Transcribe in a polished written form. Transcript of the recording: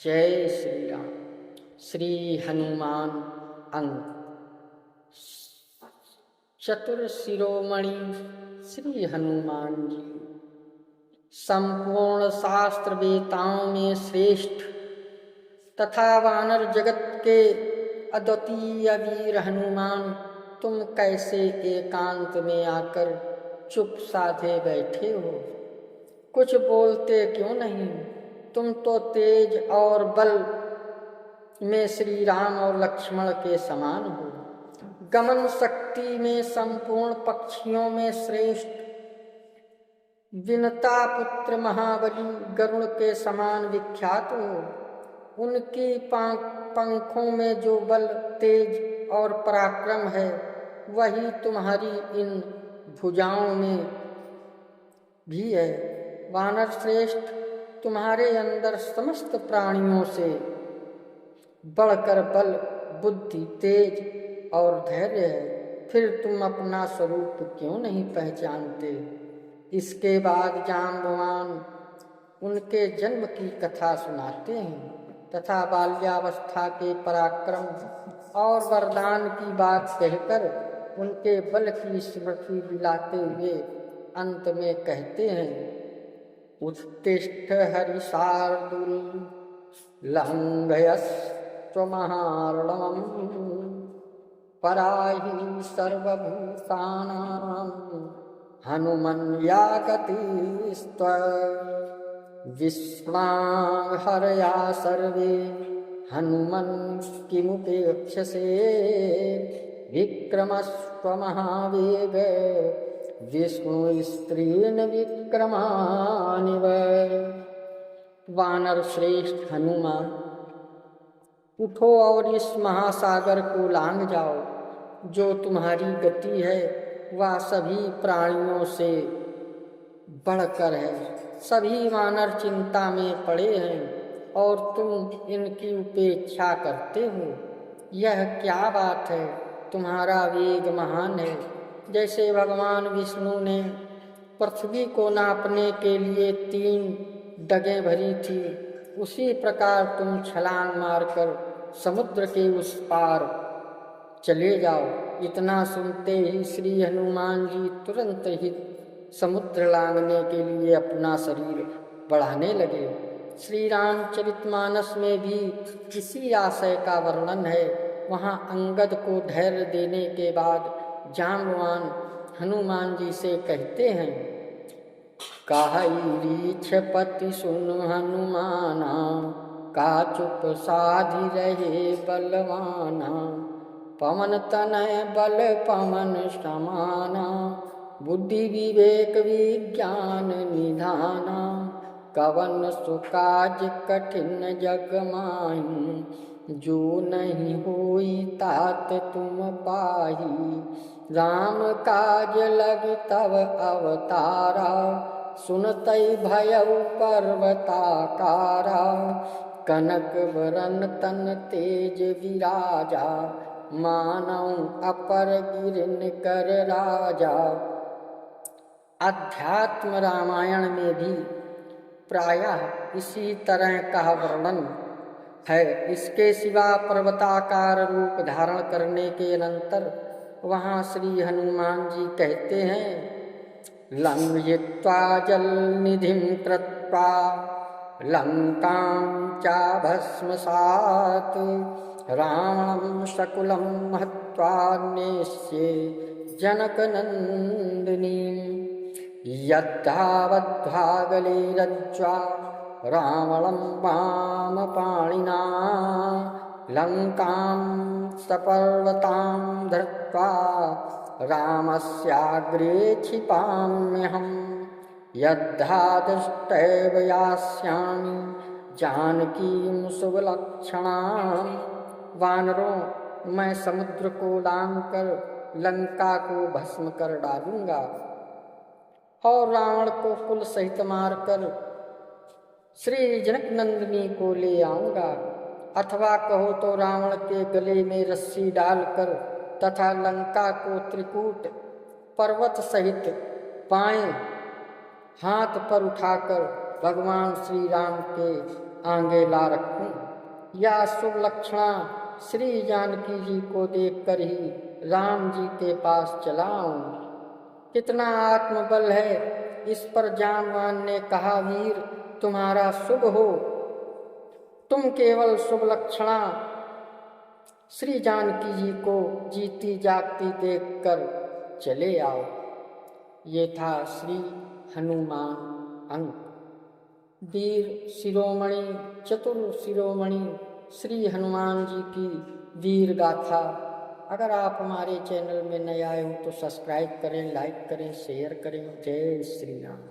जय श्री राम। श्री हनुमान अंक। चतुर शिरोमणि श्री हनुमान जी संपूर्ण शास्त्र वेताओं में श्रेष्ठ तथा वानर जगत के अद्वितीय वीर हनुमान, तुम कैसे एकांत में आकर चुप साधे बैठे हो? कुछ बोलते क्यों नहीं? तुम तो तेज और बल में श्री राम और लक्ष्मण के समान हो, गमन शक्ति में संपूर्ण पक्षियों में श्रेष्ठ, विनता पुत्र महाबली गरुड़ के समान विख्यात हो। उनकी पंखों में जो बल, तेज और पराक्रम है, वही तुम्हारी इन भुजाओं में भी है। वानर श्रेष्ठ, तुम्हारे अंदर समस्त प्राणियों से बढ़कर बल, बुद्धि, तेज और धैर्य है, फिर तुम अपना स्वरूप क्यों नहीं पहचानते? इसके बाद जाम्बवान उनके जन्म की कथा सुनाते हैं तथा बाल्यावस्था के पराक्रम और वरदान की बात कहकर उनके बल की स्मृति दिलाते हुए अंत में कहते हैं, उत्तिष्ठ हरिशार्दूल लंघयस्त्वमहार्णवम् पराहि सर्वभूतानां हनुमन्यागतिस्त्व विस्मृहर्या सर्वे हनुमन् किमुपेक्षसे विक्रमस्त्वमहावेग विष्णु स्त्रीन विक्रमानिव। वानर श्रेष्ठ हनुमान, उठो और इस महासागर को लांघ जाओ। जो तुम्हारी गति है वह सभी प्राणियों से बढ़कर है। सभी वानर चिंता में पड़े हैं और तुम इनकी उपेक्षा करते हो। यह क्या बात है? तुम्हारा वेग महान है। जैसे भगवान विष्णु ने पृथ्वी को नापने के लिए 3 डगें भरी थी, उसी प्रकार तुम छलांग मारकर समुद्र के उस पार चले जाओ। इतना सुनते ही श्री हनुमान जी तुरंत ही समुद्र लांघने के लिए अपना शरीर बढ़ाने लगे। श्री रामचरितमानस में भी इसी आशय का वर्णन है। वहाँ अंगद को धैर्य देने के बाद जाम्बवान हनुमान जी से कहते हैं, काहरीक्षपति सुन हनुमाना, का चुप साधि रहे बलवाना, पवन तनय बल पवन समाना, बुद्धि विवेक विज्ञान निधाना, कवन सुकाज कठिन जग माही, जो नहीं होई तात तुम पाही, राम काज लग तब अवतारा, सुनतई भयउ पर्वताकारा, कनक वरन तन तेज विराजा, मानव अपर गिरन कर राजा। अध्यात्म रामायण में भी प्रायः इसी तरह का वर्णन है। इसके सिवा पर्वताकार रूप धारण करने के अनंतर वहाँ श्री हनुमान जी कहते हैं, लंघयित्वा जलनिधिं कृत्वा लंकां चाभस्मसात्, रावणं शकुलं हत्वा नेष्ये जनकनन्दिनीं, यद्धावद्भागले रज्ज्वा रावणं वामपाणिना, लंकां सपर्वतां धृत्वा रामस्याग्रे क्षिपाम्यहम्, यद्धादृष्टैव यास्यामि जानकीं शुभलक्षणां। वानरों, मैं समुद्र को लांघकर लंका को भस्म कर डालूंगा और रावण को कुल सहित मारकर श्री जनक नंदिनी को ले आऊंगा। अथवा कहो तो रावण के गले में रस्सी डालकर तथा लंका को त्रिकूट पर्वत सहित बाएं हाथ पर उठाकर भगवान श्री राम के आगे ला रखूं। या शुभ लक्षणा श्री जानकी जी को देखकर ही राम जी के पास चला आऊं। कितना आत्मबल है इस पर जामवान ने कहा, वीर तुम्हारा शुभ हो, तुम केवल शुभ लक्षणा श्री जानकी जी को जीती जागती देखकर चले आओ। ये था श्री हनुमान अंक। वीर शिरोमणि चतुर शिरोमणि श्री हनुमान जी की वीर गाथा। अगर आप हमारे चैनल में नए आए हो तो सब्सक्राइब करें, लाइक करें, शेयर करें। जय श्री राम।